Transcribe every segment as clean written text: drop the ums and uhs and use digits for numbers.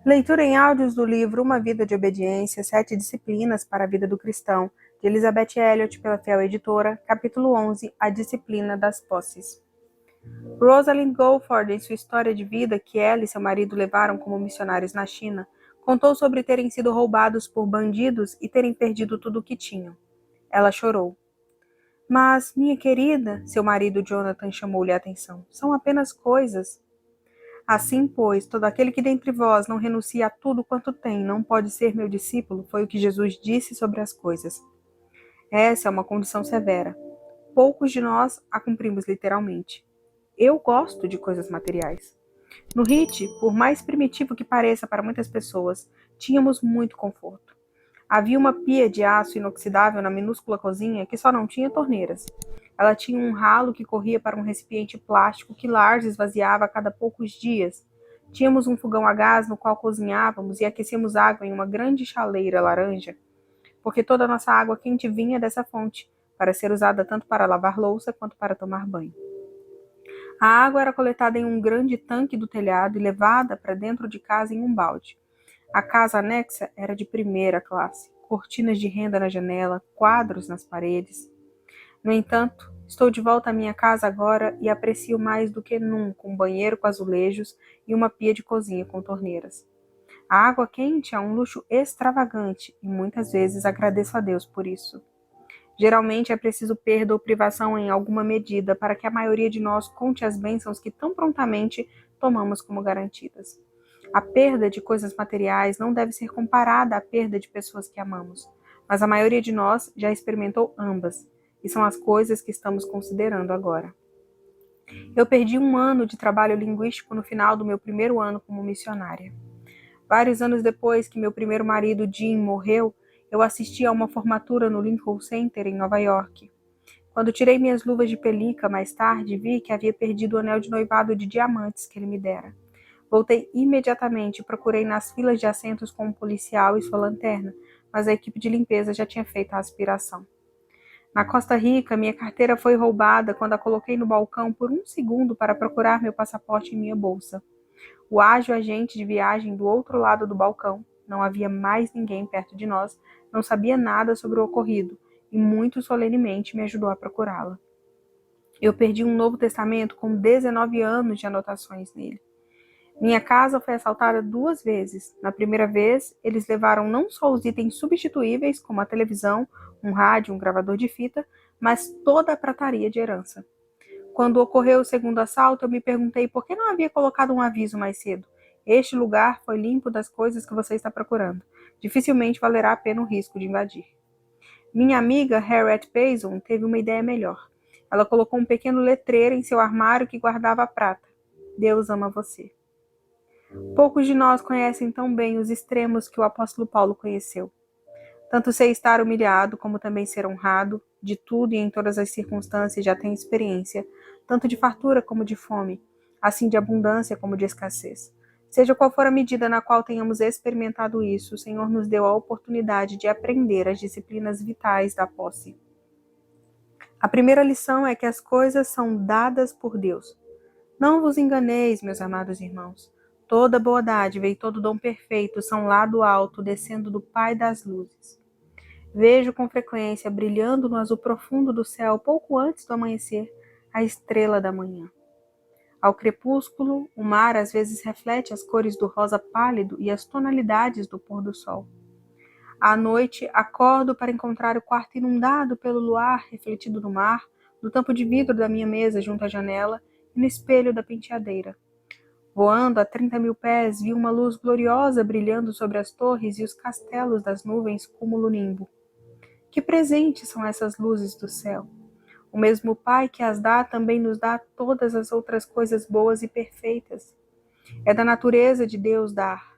Leitura em áudios do livro Uma Vida de Obediência, 7 Disciplinas para a Vida do Cristão, de Elizabeth Elliot, pela Fiel Editora, capítulo 11, A Disciplina das Posses. Rosalind Goldford, em sua história de vida que ela e seu marido levaram como missionários na China, contou sobre terem sido roubados por bandidos e terem perdido tudo o que tinham. Ela chorou. Mas, minha querida, seu marido Jonathan chamou-lhe a atenção, são apenas coisas. Assim, pois, todo aquele que dentre vós não renuncia a tudo quanto tem não pode ser meu discípulo, foi o que Jesus disse sobre as coisas. Essa é uma condição severa. Poucos de nós a cumprimos literalmente. Eu gosto de coisas materiais. No HIT, por mais primitivo que pareça para muitas pessoas, tínhamos muito conforto. Havia uma pia de aço inoxidável na minúscula cozinha que só não tinha torneiras. Ela tinha um ralo que corria para um recipiente plástico que Lars esvaziava a cada poucos dias. Tínhamos um fogão a gás no qual cozinhávamos e aquecíamos água em uma grande chaleira laranja, porque toda a nossa água quente vinha dessa fonte, para ser usada tanto para lavar louça quanto para tomar banho. A água era coletada em um grande tanque do telhado e levada para dentro de casa em um balde. A casa anexa era de primeira classe, cortinas de renda na janela, quadros nas paredes. No entanto, estou de volta à minha casa agora e aprecio mais do que nunca um banheiro com azulejos e uma pia de cozinha com torneiras. A água quente é um luxo extravagante e muitas vezes agradeço a Deus por isso. Geralmente é preciso perda ou privação em alguma medida para que a maioria de nós conte as bênçãos que tão prontamente tomamos como garantidas. A perda de coisas materiais não deve ser comparada à perda de pessoas que amamos, mas a maioria de nós já experimentou ambas, e são as coisas que estamos considerando agora. Eu perdi um ano de trabalho linguístico no final do meu primeiro ano como missionária. Vários anos depois que meu primeiro marido, Jim, morreu, eu assisti a uma formatura no Lincoln Center, em Nova York. Quando tirei minhas luvas de pelica mais tarde, vi que havia perdido o anel de noivado de diamantes que ele me dera. Voltei imediatamente e procurei nas filas de assentos com um policial e sua lanterna, mas a equipe de limpeza já tinha feito a aspiração. Na Costa Rica, minha carteira foi roubada quando a coloquei no balcão por um segundo para procurar meu passaporte em minha bolsa. O ágil agente de viagem do outro lado do balcão, não havia mais ninguém perto de nós, não sabia nada sobre o ocorrido e muito solenemente me ajudou a procurá-la. Eu perdi um Novo Testamento com 19 anos de anotações nele. Minha casa foi assaltada 2 vezes. Na primeira vez, eles levaram não só os itens substituíveis, como a televisão, um rádio, um gravador de fita, mas toda a prataria de herança. Quando ocorreu o segundo assalto, eu me perguntei por que não havia colocado um aviso mais cedo. Este lugar foi limpo das coisas que você está procurando. Dificilmente valerá a pena o risco de invadir. Minha amiga Harriet Payson teve uma ideia melhor. Ela colocou um pequeno letreiro em seu armário que guardava a prata. Deus ama você. Poucos de nós conhecem tão bem os extremos que o apóstolo Paulo conheceu. Tanto sei estar humilhado, como também ser honrado, de tudo e em todas as circunstâncias já tenho experiência, tanto de fartura como de fome, assim de abundância como de escassez. Seja qual for a medida na qual tenhamos experimentado isso, o Senhor nos deu a oportunidade de aprender as disciplinas vitais da posse. A primeira lição é que as coisas são dadas por Deus. Não vos enganeis, meus amados irmãos. Toda boa dádiva e todo dom perfeito são lá do alto, descendo do Pai das luzes. Vejo com frequência, brilhando no azul profundo do céu, pouco antes do amanhecer, a estrela da manhã. Ao crepúsculo, o mar às vezes reflete as cores do rosa pálido e as tonalidades do pôr do sol. À noite, acordo para encontrar o quarto inundado pelo luar refletido no mar, no tampo de vidro da minha mesa junto à janela e no espelho da penteadeira. Voando a 30.000 pés, vi uma luz gloriosa brilhando sobre as torres e os castelos das nuvens cúmulo-nimbo. Que presentes são essas luzes do céu! O mesmo Pai que as dá também nos dá todas as outras coisas boas e perfeitas. É da natureza de Deus dar.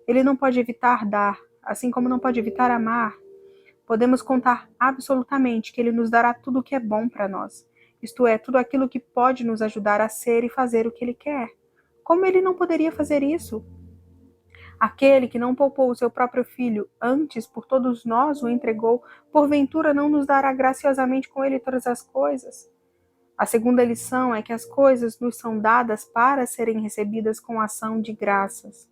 Ele não pode evitar dar, assim como não pode evitar amar. Podemos contar absolutamente que Ele nos dará tudo o que é bom para nós, isto é, tudo aquilo que pode nos ajudar a ser e fazer o que Ele quer. Como Ele não poderia fazer isso? Aquele que não poupou o seu próprio filho, antes por todos nós o entregou, porventura não nos dará graciosamente com ele todas as coisas? A segunda lição é que as coisas nos são dadas para serem recebidas com ação de graças.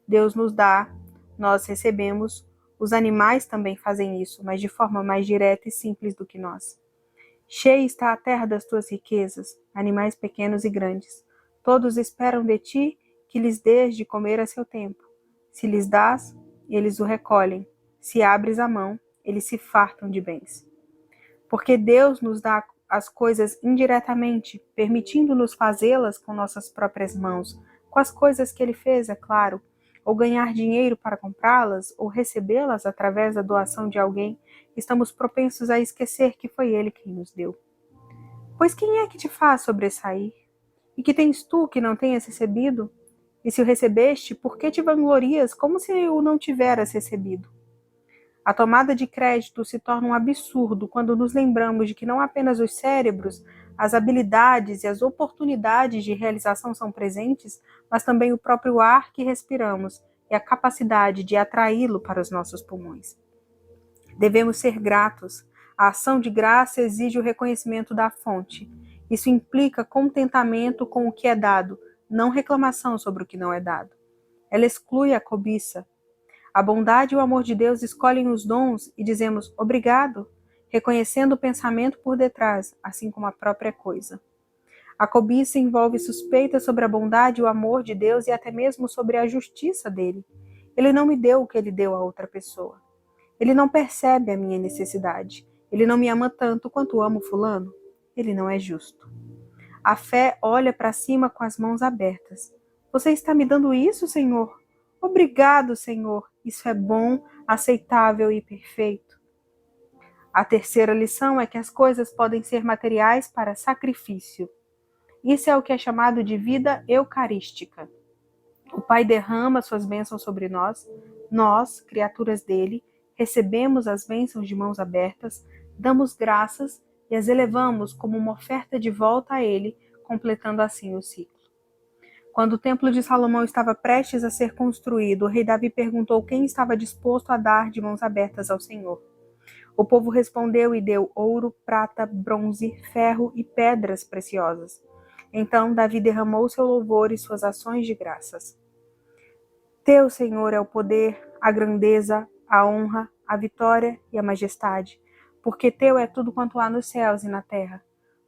Deus nos dá, nós recebemos. Os animais também fazem isso, mas de forma mais direta e simples do que nós. Cheia está a terra das tuas riquezas, animais pequenos e grandes. Todos esperam de ti que lhes dês de comer a seu tempo. Se lhes dás, eles o recolhem. Se abres a mão, eles se fartam de bens. Porque Deus nos dá as coisas indiretamente, permitindo-nos fazê-las com nossas próprias mãos, com as coisas que Ele fez, é claro, ou ganhar dinheiro para comprá-las, ou recebê-las através da doação de alguém, estamos propensos a esquecer que foi Ele quem nos deu. Pois quem é que te faz sobressair? E que tens tu que não tenhas recebido? E se o recebeste, por que te vanglorias como se o não tiveras recebido? A tomada de crédito se torna um absurdo quando nos lembramos de que não apenas os cérebros, as habilidades e as oportunidades de realização são presentes, mas também o próprio ar que respiramos e a capacidade de atraí-lo para os nossos pulmões. Devemos ser gratos. A ação de graça exige o reconhecimento da fonte. Isso implica contentamento com o que é dado, não reclamação sobre o que não é dado. Ela exclui a cobiça. A bondade e o amor de Deus escolhem os dons e dizemos obrigado, reconhecendo o pensamento por detrás, assim como a própria coisa. A cobiça envolve suspeitas sobre a bondade e o amor de Deus e até mesmo sobre a justiça dele. Ele não me deu o que ele deu a outra pessoa. Ele não percebe a minha necessidade. Ele não me ama tanto quanto amo fulano. Ele não é justo. A fé olha para cima com as mãos abertas. Você está me dando isso, Senhor? Obrigado, Senhor. Isso é bom, aceitável e perfeito. A terceira lição é que as coisas podem ser materiais para sacrifício. Isso é o que é chamado de vida eucarística. O Pai derrama suas bênçãos sobre nós, criaturas dele, recebemos as bênçãos de mãos abertas, damos graças e as elevamos como uma oferta de volta a ele, completando assim o ciclo. Quando o templo de Salomão estava prestes a ser construído, o rei Davi perguntou quem estava disposto a dar de mãos abertas ao Senhor. O povo respondeu e deu ouro, prata, bronze, ferro e pedras preciosas. Então Davi derramou seu louvor e suas ações de graças. Teu, Senhor, é o poder, a grandeza, a honra, a vitória e a majestade, porque teu é tudo quanto há nos céus e na terra.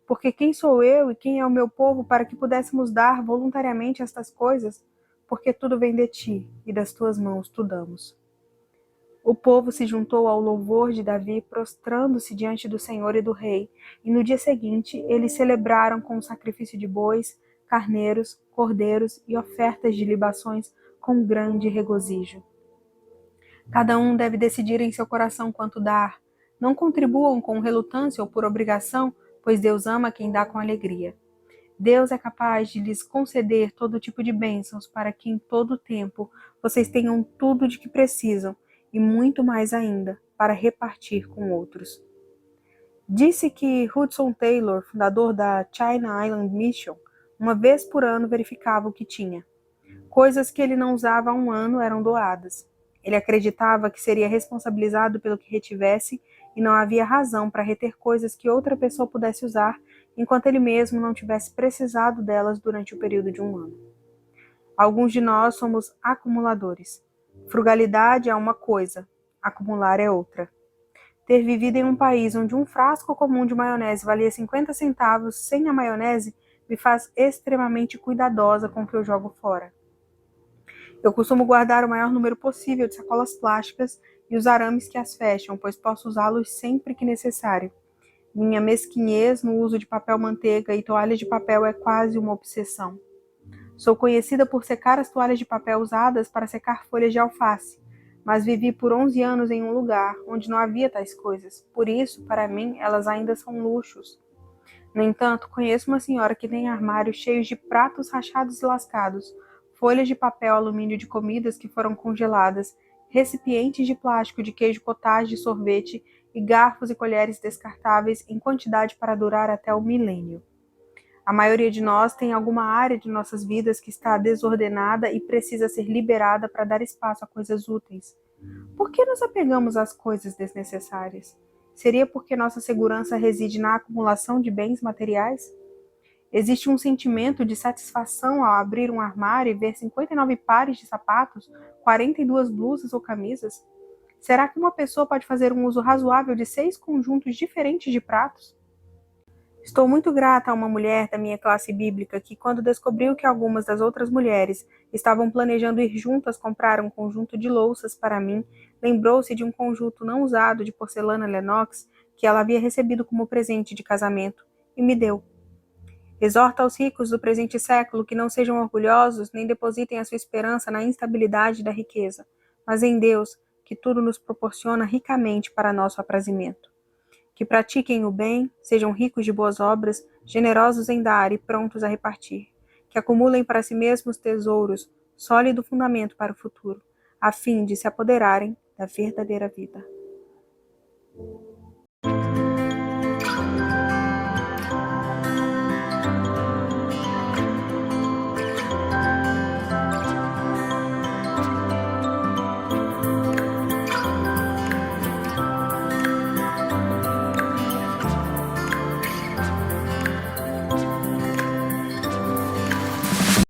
Porque quem sou eu e quem é o meu povo para que pudéssemos dar voluntariamente estas coisas? Porque tudo vem de ti e das tuas mãos tu damos. O povo se juntou ao louvor de Davi, prostrando-se diante do Senhor e do rei, e no dia seguinte eles celebraram com o sacrifício de bois, carneiros, cordeiros e ofertas de libações com grande regozijo. Cada um deve decidir em seu coração quanto dar. Não contribuam com relutância ou por obrigação, pois Deus ama quem dá com alegria. Deus é capaz de lhes conceder todo tipo de bênçãos para que em todo o tempo vocês tenham tudo de que precisam e muito mais ainda para repartir com outros. Disse que Hudson Taylor, fundador da China Island Mission, uma vez por ano verificava o que tinha. Coisas que ele não usava há um ano eram doadas. Ele acreditava que seria responsabilizado pelo que retivesse e não havia razão para reter coisas que outra pessoa pudesse usar enquanto ele mesmo não tivesse precisado delas durante o período de um ano. Alguns de nós somos acumuladores. Frugalidade é uma coisa, acumular é outra. Ter vivido em um país onde um frasco comum de maionese valia 50 centavos sem a maionese me faz extremamente cuidadosa com o que eu jogo fora. Eu costumo guardar o maior número possível de sacolas plásticas e os arames que as fecham, pois posso usá-los sempre que necessário. Minha mesquinhez no uso de papel manteiga e toalhas de papel é quase uma obsessão. Sou conhecida por secar as toalhas de papel usadas para secar folhas de alface, mas vivi por 11 anos em um lugar onde não havia tais coisas. Por isso, para mim, elas ainda são luxos. No entanto, conheço uma senhora que tem armários cheios de pratos rachados e lascados, folhas de papel alumínio de comidas que foram congeladas, recipientes de plástico de queijo cottage de sorvete e garfos e colheres descartáveis em quantidade para durar até o milênio. A maioria de nós tem alguma área de nossas vidas que está desordenada e precisa ser liberada para dar espaço a coisas úteis. Por que nos apegamos às coisas desnecessárias? Seria porque nossa segurança reside na acumulação de bens materiais? Existe um sentimento de satisfação ao abrir um armário e ver 59 pares de sapatos, 42 blusas ou camisas? Será que uma pessoa pode fazer um uso razoável de 6 conjuntos diferentes de pratos? Estou muito grata a uma mulher da minha classe bíblica que, quando descobriu que algumas das outras mulheres estavam planejando ir juntas comprar um conjunto de louças para mim, lembrou-se de um conjunto não usado de porcelana Lenox que ela havia recebido como presente de casamento e me deu. Exorta aos ricos do presente século que não sejam orgulhosos nem depositem a sua esperança na instabilidade da riqueza, mas em Deus, que tudo nos proporciona ricamente para nosso aprazimento. Que pratiquem o bem, sejam ricos de boas obras, generosos em dar e prontos a repartir. Que acumulem para si mesmos tesouros, sólido fundamento para o futuro, a fim de se apoderarem da verdadeira vida.